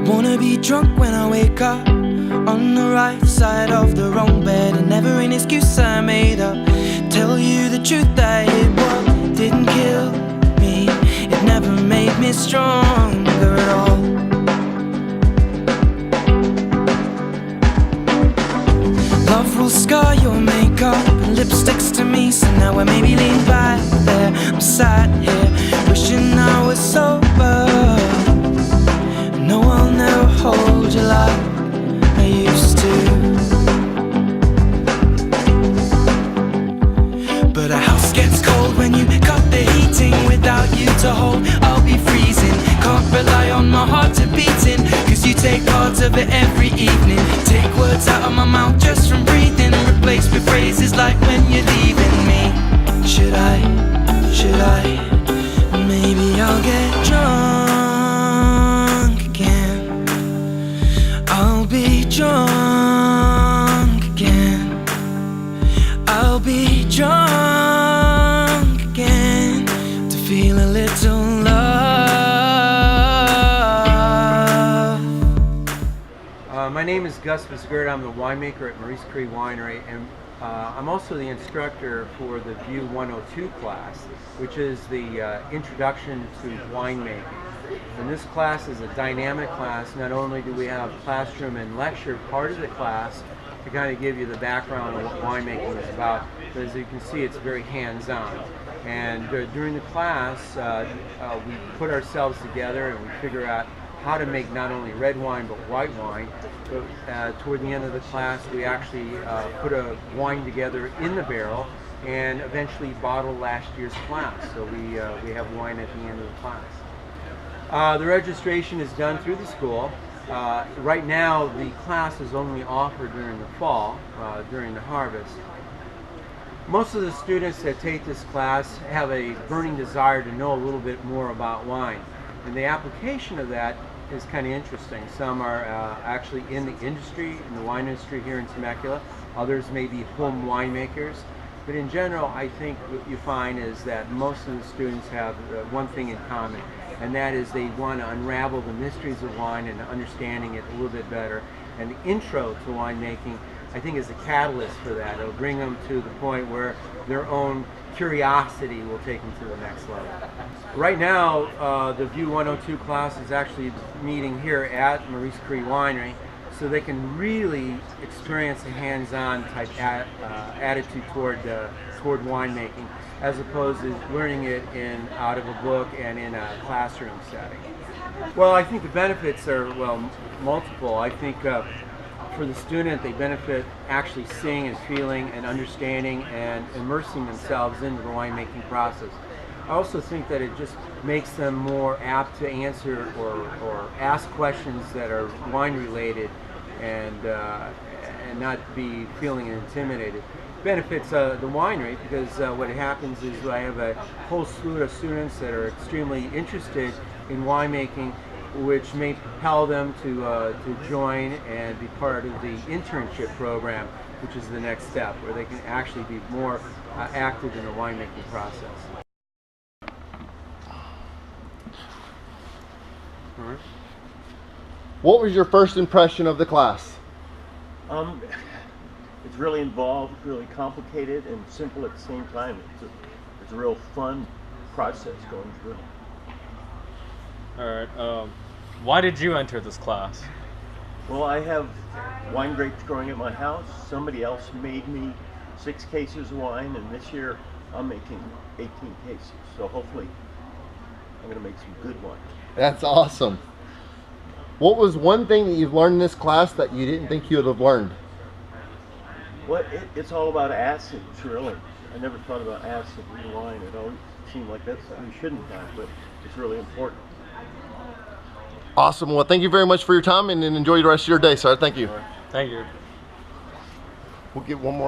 Wanna be drunk when I wake up, on the right side of the wrong bed, and never an excuse I made up. Tell you the truth, that it what didn't kill me, it never made me stronger at all. Love will scar your makeup and lipsticks to me, so now I maybe lean back there. I'm sat here wishing I was sober. No, I'll never hold you like I used to. But a house gets cold when you cut the heating. Without you to hold, I'll be freezing. Can't rely on my heart to beating, cause you take parts of it every evening. Take words out of my mouth just from breathing, and replace with phrases like when you're leaving me. Should I, maybe I'll get drunk again. I'll be drunk again. I'll be drunk again to feel a little love. My name is Gus Visgert. I'm the winemaker at Maurice Cree Winery, and I'm also the instructor for the View 102 class, which is the introduction to winemaking. And this class is a dynamic class. Not only do we have classroom and lecture part of the class to kind of give you the background of what winemaking is about, but as you can see, it's very hands-on. And during the class, we put ourselves together and we figure out how to make not only red wine but white wine. But toward the end of the class, we actually put a wine together in the barrel and eventually bottle last year's class. So we have wine at the end of the class. The registration is done through the school. Right now, the class is only offered during the fall, during the harvest. Most of the students that take this class have a burning desire to know a little bit more about wine. And the application of that is kind of interesting. Some are actually in the industry, in the wine industry here in Temecula. Others may be home winemakers. But in general, I think what you find is that most of the students have one thing in common, and that is they want to unravel the mysteries of wine and understanding it a little bit better. And the intro to winemaking, I think, is a catalyst for that. It'll bring them to the point where their own curiosity will take them to the next level. Right now, the View 102 class is actually meeting here at Maurice Cree Winery, so they can really experience a hands-on type attitude toward winemaking, as opposed to learning it out of a book and in a classroom setting. Well, I think the benefits are, well, multiple. I think for the student, they benefit actually seeing and feeling and understanding and immersing themselves into the winemaking process. I also think that it just makes them more apt to answer or ask questions that are wine related and not be feeling intimidated. Benefits the winery, because what happens is I have a whole slew of students that are extremely interested in winemaking, which may propel them to join and be part of the internship program, which is the next step, where they can actually be more active in the winemaking process. All right. What was your first impression of the class? It's really involved, really complicated, and simple at the same time. It's a real fun process going through. All right. Why did you enter this class? Well, I have wine grapes growing at my house. Somebody else made me 6 cases of wine, and this year I'm making 18 cases. So hopefully I'm going to make some good wine. That's awesome. What was one thing that you've learned in this class that you didn't think you would have learned? Well, it's all about acids, really. I never thought about acid in wine. It always seemed like that's something you shouldn't have, but it's really important. Awesome. Well, thank you very much for your time, and enjoy the rest of your day, sir. Thank you. Thank you. We'll get one more.